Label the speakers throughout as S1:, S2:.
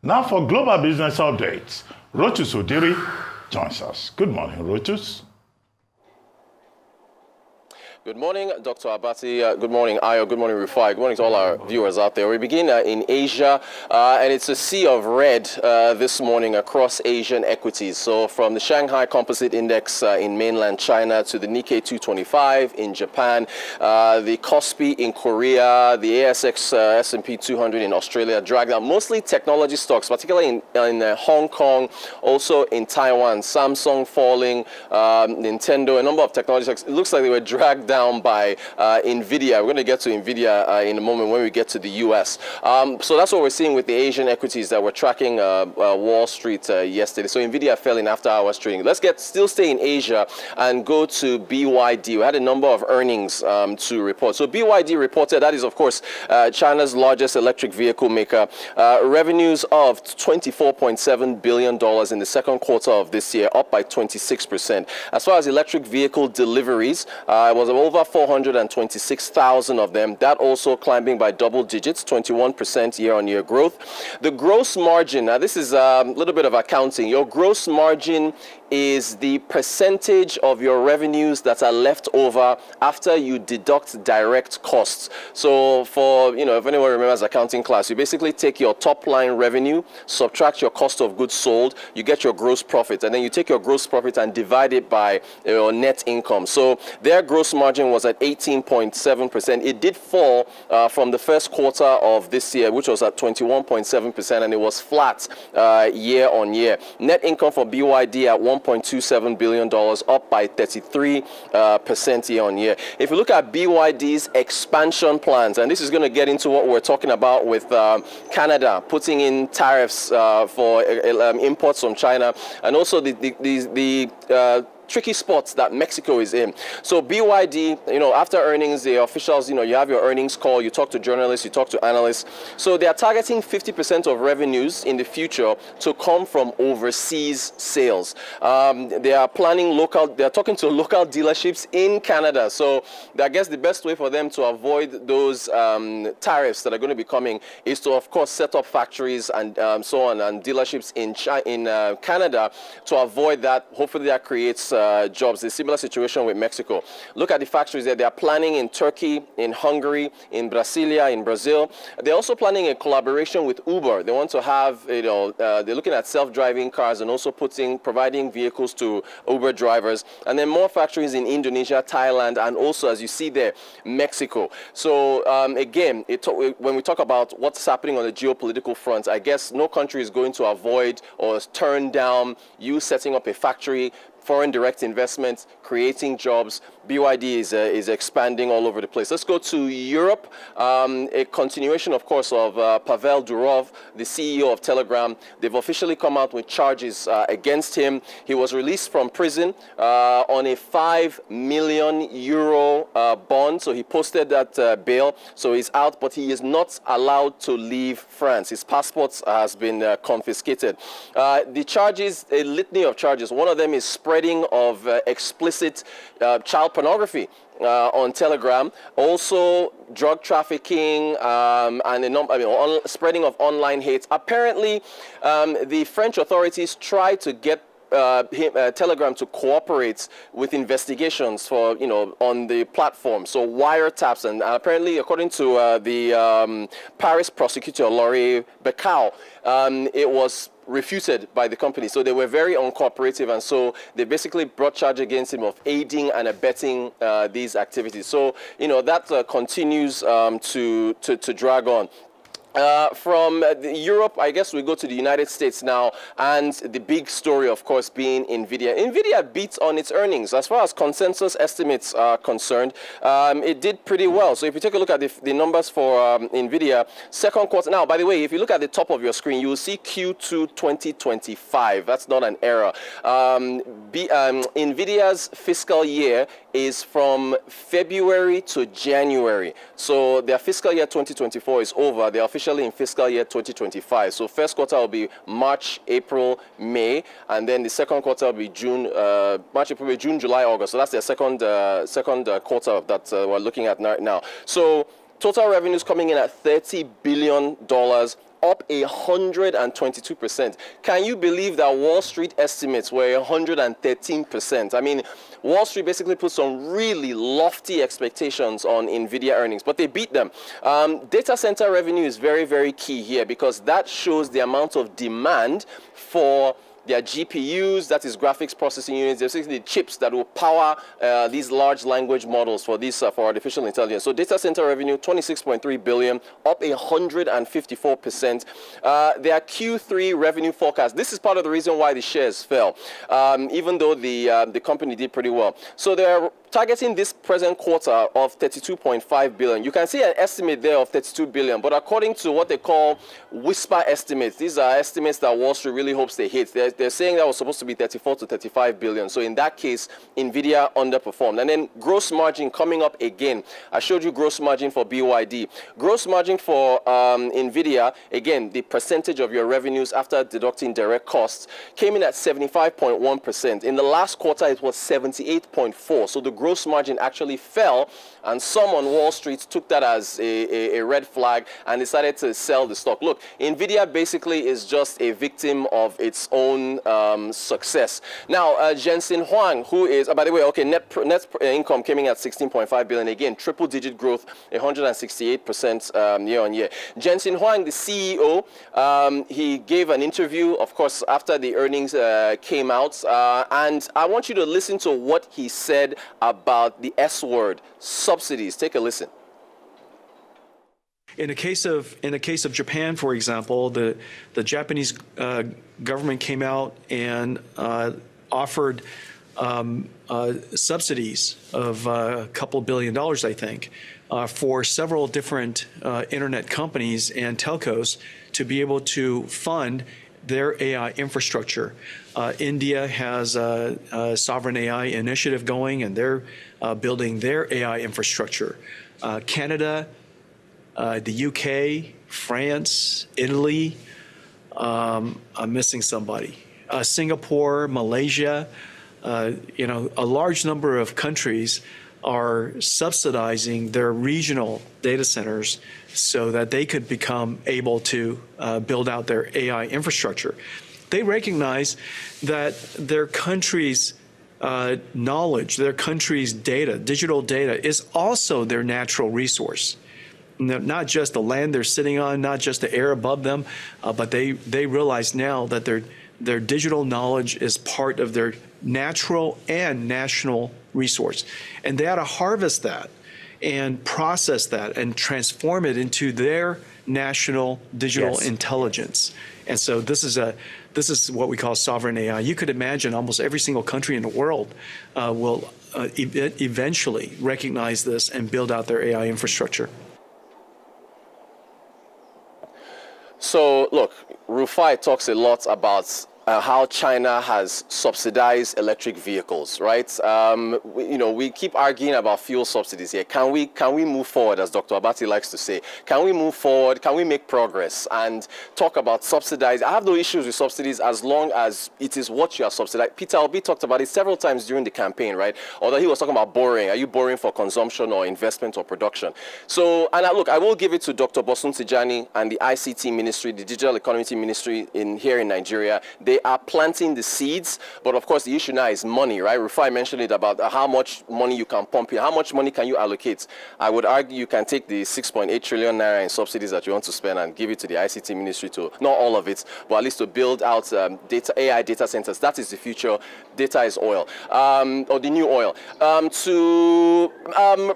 S1: Now for global business updates, Rochus Odiri joins us. Good morning, Rochus.
S2: Good morning, Dr. Abati. Good morning, Ayo. Good morning, Rufai. Good morning to all our viewers out there. We begin in Asia, and it's a sea of red this morning across Asian equities. So from the Shanghai Composite Index in mainland China to the Nikkei 225 in Japan, the Kospi in Korea, the ASX S&P 200 in Australia dragged out mostly technology stocks, particularly in Hong Kong, also in Taiwan. Samsung falling, Nintendo, a number of technology stocks. It looks like they were dragged down by NVIDIA. We're going to get to NVIDIA in a moment when we get to the US. So that's what we're seeing with the Asian equities that were tracking Wall Street yesterday. So NVIDIA fell in after hours trading. Let's still stay in Asia and go to BYD. We had a number of earnings to report. So BYD reported, that is of course China's largest electric vehicle maker, revenues of $24.7 billion in the second quarter of this year, up by 26%. As far as electric vehicle deliveries, it was over 426,000 of them. That also climbing by double digits, 21% year-on-year growth. The gross margin, now this is a little bit of accounting. Your gross margin is the percentage of your revenues that are left over after you deduct direct costs. So for, if anyone remembers accounting class, you basically take your top line revenue, subtract your cost of goods sold, you get your gross profit, and then you take your gross profit and divide it by your net income. So their gross margin was at 18.7%. It did fall from the first quarter of this year, which was at 21.7%, and it was flat year on year. Net income for BYD at $1.27 billion, up by 33% year on year. If you look at BYD's expansion plans, and this is going to get into what we're talking about with Canada putting in tariffs for imports from China, and also the tricky spots that Mexico is in. So BYD, after earnings, the officials, you have your earnings call, you talk to journalists, you talk to analysts. So they are targeting 50% of revenues in the future to come from overseas sales. They are talking to local dealerships in Canada. So I guess the best way for them to avoid those tariffs that are going to be coming is to, of course, set up factories and so on, and dealerships in Canada to avoid that. Hopefully that creates jobs. A similar situation with Mexico. Look at the factories there. They are planning in Turkey, in Hungary, in Brasilia, in Brazil. They're also planning a collaboration with Uber. They want to have, they're looking at self-driving cars and also providing vehicles to Uber drivers. And then more factories in Indonesia, Thailand, and also, as you see there, Mexico. So again, when we talk about what's happening on the geopolitical front, I guess no country is going to avoid or turn down you setting up a factory, foreign direct investments, creating jobs. BYD is expanding all over the place. Let's go to Europe. A continuation, of course, of Pavel Durov, the CEO of Telegram. They've officially come out with charges against him. He was released from prison on a €5 million bond. So he posted that bail. So he's out, but he is not allowed to leave France. His passport has been confiscated. The charges, a litany of charges. One of them is spreading of explicit child pornography on Telegram, also drug trafficking, and spreading of online hate. Apparently, the French authorities tried to get Telegram to cooperate with investigations for, on the platform. So wiretaps, and apparently, according to the Paris prosecutor, Laurie Becau, it was refuted by the company. So they were very uncooperative, and so they basically brought charge against him of aiding and abetting these activities. So, that continues to drag on. From Europe, I guess we go to the United States now, and the big story, of course, being NVIDIA. NVIDIA beat on its earnings. As far as consensus estimates are concerned, it did pretty well. So if you take a look at the numbers for NVIDIA, second quarter. Now, by the way, if you look at the top of your screen, you will see Q2 2025. That's not an error. NVIDIA's fiscal year is from February to January. So their fiscal year 2024 is over. They're officially in fiscal year 2025. So first quarter will be March, April, May, and then the second quarter will be June, March, April, May, June, July, August. So that's their second quarter that we're looking at now. So total revenues coming in at $30 billion, up 122%. Can you believe that Wall Street estimates were 113%? I mean, Wall Street basically put some really lofty expectations on NVIDIA earnings, but they beat them. Data center revenue is very, very key here because that shows the amount of demand for their GPUs, that is graphics processing units, basically the chips that will power these large language models for for artificial intelligence. So data center revenue, 26.3 billion, up 154%. Their Q3 revenue forecast, this is part of the reason why the shares fell, even though the company did pretty well. So they're targeting this present quarter of 32.5 billion. You can see an estimate there of 32 billion, but according to what they call whisper estimates, these are estimates that Wall Street really hopes they hit. They're saying that was supposed to be 34 to 35 billion. So in that case, NVIDIA underperformed. And then gross margin coming up again. I showed you gross margin for BYD. Gross margin for NVIDIA, again, the percentage of your revenues after deducting direct costs, came in at 75.1%. In the last quarter, it was 78.4%. So the gross margin actually fell, and some on Wall Street took that as a red flag and decided to sell the stock. Look, NVIDIA basically is just a victim of its own success. Now, Jensen Huang, who is, by the way, okay, net income came in at 16.5 billion. Again, triple-digit growth, 168% year on year. Jensen Huang, the CEO, he gave an interview, of course, after the earnings came out, and I want you to listen to what he said about the S word, subsidies. Take a listen.
S3: In the case of Japan, for example, the Japanese government came out and offered subsidies of a couple $2 billion, I think, for several different internet companies and telcos to be able to fund their AI infrastructure. India has a sovereign AI initiative going, and they're building their AI infrastructure. Canada, the UK, France, Italy, I'm missing somebody. Singapore, Malaysia, a large number of countries are subsidizing their regional data centers so that they could become able to build out their AI infrastructure. They recognize that their country's knowledge, their country's data, digital data, is also their natural resource. Not just the land they're sitting on, not just the air above them, but they realize now that their digital knowledge is part of their natural and national resource. And they ought to harvest that and process that and transform it into their national digital intelligence. And so this is what we call sovereign AI. You could imagine almost every single country in the world will eventually recognize this and build out their AI infrastructure.
S2: So, look, Rufai talks a lot about how China has subsidized electric vehicles, right? We keep arguing about fuel subsidies here. Can we move forward, as Dr. Abati likes to say? Can we move forward? Can we make progress and talk about subsidize? I have no issues with subsidies as long as it is what you are subsidizing. Peter Obi talked about it several times during the campaign, right? Although he was talking about borrowing. Are you borrowing for consumption or investment or production? So, and look, I will give it to Dr. Bosun Tijani and the ICT Ministry, the Digital Economy Ministry here in Nigeria. They are planting the seeds, but of course the issue now is money, right? Rufai mentioned it about how much money you can pump in, how much money can you allocate. I would argue you can take the 6.8 trillion naira in subsidies that you want to spend and give it to the ICT Ministry to, not all of it, but at least to build out AI data centers. That is the future. Data is oil, or the new oil. To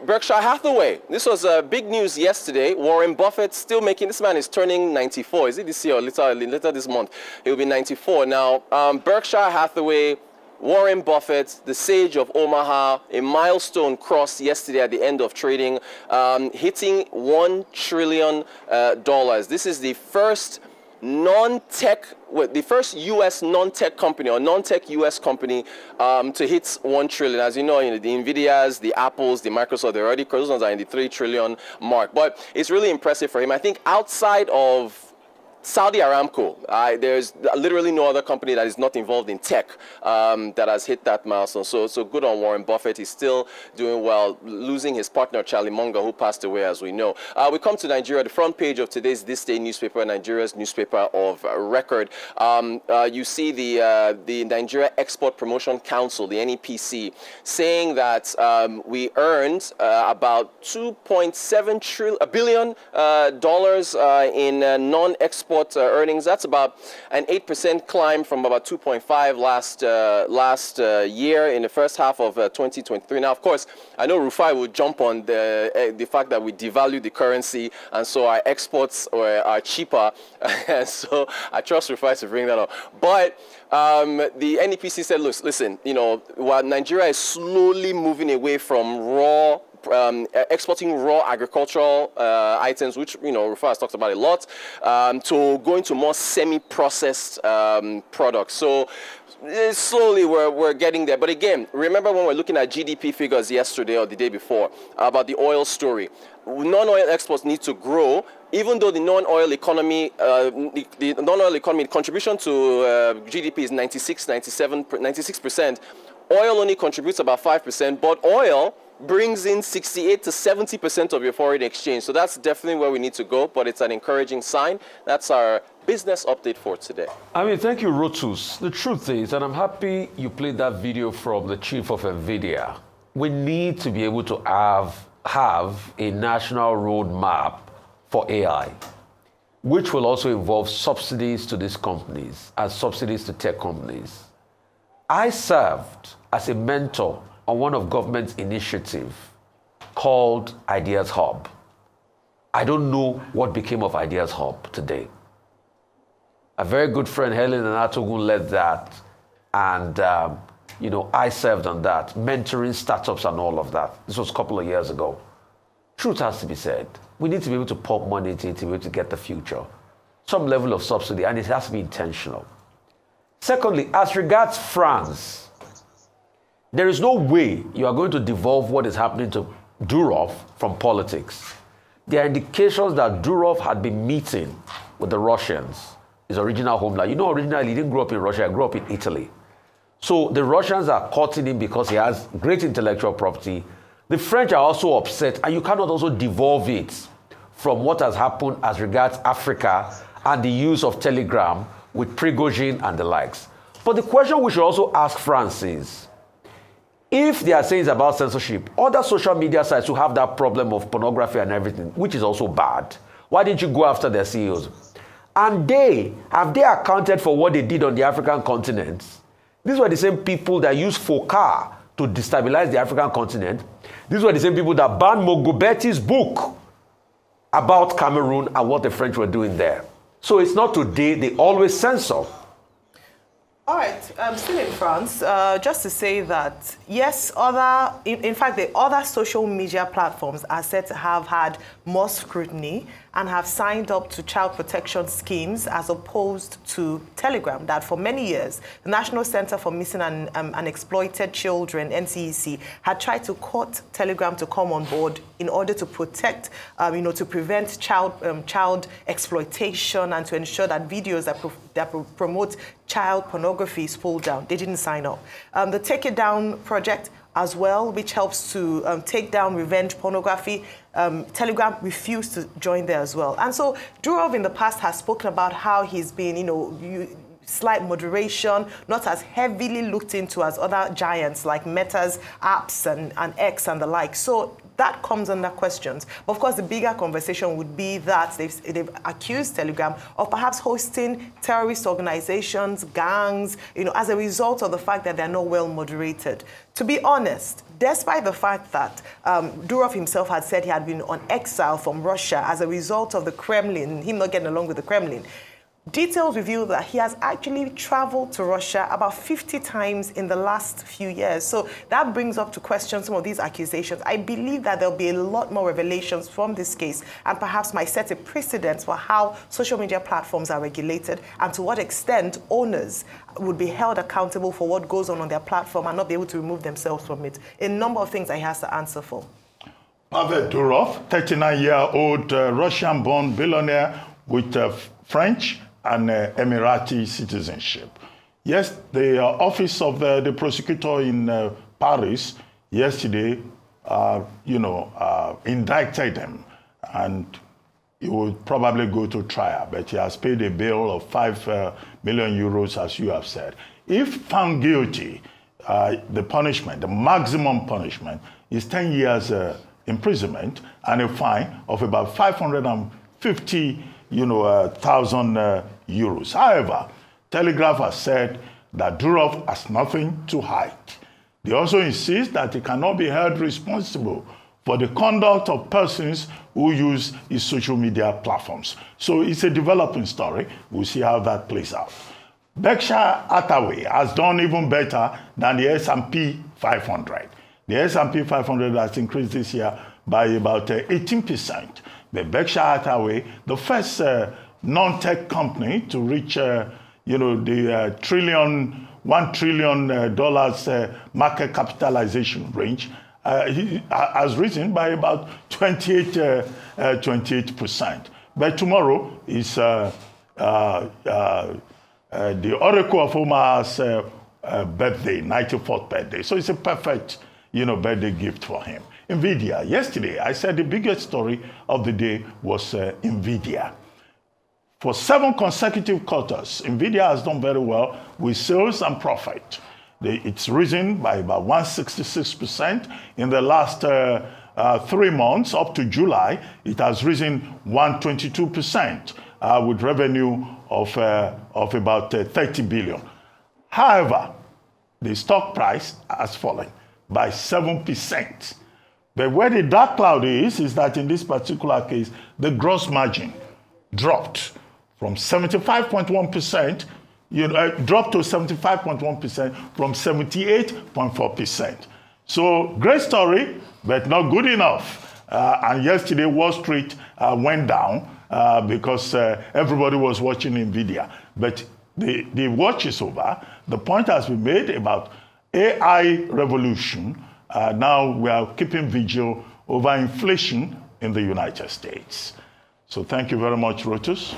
S2: Berkshire Hathaway, this was big news yesterday. Warren Buffett still making, this man is turning 94. Is it this year or later this month? He'll be 94. Now, Berkshire Hathaway, Warren Buffett, the sage of Omaha, a milestone crossed yesterday at the end of trading, hitting $1 trillion. This is the first the first U.S. non-tech company or non-tech U.S. company to hit 1 trillion. As you know, the NVIDIAs, the Apples, the Microsoft, they're already, those ones are in the 3 trillion mark. But it's really impressive for him. I think outside of Saudi Aramco, there's literally no other company that is not involved in tech that has hit that milestone. So good on Warren Buffett. He's still doing well, losing his partner, Charlie Munger, who passed away, as we know. We come to Nigeria, the front page of today's This Day newspaper, Nigeria's newspaper of record. You see the Nigeria Export Promotion Council, the NEPC, saying that we earned about $2.7 billion in non-export earnings. That's about an 8% climb from about 2.5 last year in the first half of 2023. Now, of course, I know Rufai will jump on the fact that we devalued the currency, and so our exports are cheaper. So I trust Rufai to bring that up. But the NEPC said, look, listen, you know, while Nigeria is slowly moving away from exporting raw agricultural items, which, you know, Rufai has talked about a lot, to going to more semi-processed products. So slowly we're getting there. But again, remember when we're looking at GDP figures yesterday or the day before about the oil story. Non-oil exports need to grow, even though the non-oil economy, contribution to GDP is 96%. Oil only contributes about 5%, but oil brings in 68 to 70% of your foreign exchange. So that's definitely where we need to go, but it's an encouraging sign. That's our business update for today.
S4: I mean, thank you, Rotus. The truth is, and I'm happy you played that video from the chief of NVIDIA, we need to be able to have a national roadmap for AI, which will also involve subsidies to these companies and subsidies to tech companies. I served as a mentor on one of government's initiative called Ideas Hub. I don't know what became of Ideas Hub today. A very good friend, Helen Anatogun, led that. And, you know, I served on that, mentoring startups and all of that. This was a couple of years ago. Truth has to be said. We need to be able to pump money into it to be able to get the future. Some level of subsidy, and it has to be intentional. Secondly, as regards France, there is no way you are going to devolve what is happening to Durov from politics. There are indications that Durov had been meeting with the Russians, his original homeland. You know, originally he didn't grow up in Russia, he grew up in Italy. So the Russians are courting him because he has great intellectual property. The French are also upset, and you cannot also devolve it from what has happened as regards Africa and the use of Telegram with Prigozhin and the likes. But the question we should also ask France is, if they are saying it's about censorship, other social media sites who have that problem of pornography and everything, which is also bad, why didn't you go after their CEOs? And have they accounted for what they did on the African continent? These were the same people that used FOCA to destabilize the African continent. These were the same people that banned Mogobeti's book about Cameroon and what the French were doing there. So it's not today, they always censor.
S5: All right, still in France, just to say that, yes, in fact, the other social media platforms are said to have had more scrutiny and have signed up to child protection schemes as opposed to Telegram, that for many years, the National Center for Missing and Exploited Children, NCEC, had tried to court Telegram to come on board in order to protect, to prevent child exploitation and to ensure that videos that promote child pornography is pulled down. They didn't sign up. The Take It Down project as well, which helps to take down revenge pornography, Telegram refused to join there as well. And so Durov in the past has spoken about how he's been, slight moderation, not as heavily looked into as other giants like Meta's apps and X and the like. So that comes under questions. But of course, the bigger conversation would be that they've accused Telegram of perhaps hosting terrorist organizations, gangs, as a result of the fact that they're not well moderated. To be honest, despite the fact that Durov himself had said he had been on exile from Russia as a result of the Kremlin, him not getting along with the Kremlin, details reveal that he has actually traveled to Russia about 50 times in the last few years. So that brings up to question some of these accusations. I believe that there'll be a lot more revelations from this case and perhaps might set a precedent for how social media platforms are regulated and to what extent owners would be held accountable for what goes on their platform and not be able to remove themselves from it. A number of things that he has to answer for.
S1: Pavel Durov, 39-year-old Russian-born billionaire with French and Emirati citizenship. Yes, the office of the prosecutor in Paris yesterday, indicted him, and he will probably go to trial, but he has paid a bail of 5 million euros, as you have said. If found guilty, the punishment, the maximum punishment, is 10 years imprisonment and a fine of about 550,000 euros. However, Telegraph has said that Durov has nothing to hide. They also insist that he cannot be held responsible for the conduct of persons who use his social media platforms. So it's a developing story. We'll see how that plays out. Berkshire Hathaway has done even better than the S&P 500. The S&P 500 has increased this year by about 18%. But Berkshire Hathaway, the first non-tech company to reach the $1 trillion market capitalization range, has risen by about 28%. But tomorrow is the Oracle of Omaha's birthday, 94th birthday. So it's a perfect, birthday gift for him. NVIDIA. Yesterday, I said the biggest story of the day was NVIDIA. For 7 consecutive quarters, NVIDIA has done very well with sales and profit. It's risen by about 166%. In the last 3 months, up to July, it has risen 122%, with revenue of about 30 billion. However, the stock price has fallen by 7%. But where the dark cloud is that in this particular case, the gross margin dropped from 75.1%, dropped to 75.1% from 78.4%. So great story, but not good enough. And yesterday, Wall Street went down because everybody was watching NVIDIA. But the watch is over. The point has been made about AI revolution. Now we are keeping vigil over inflation in the United States. So thank you very much, Rotus.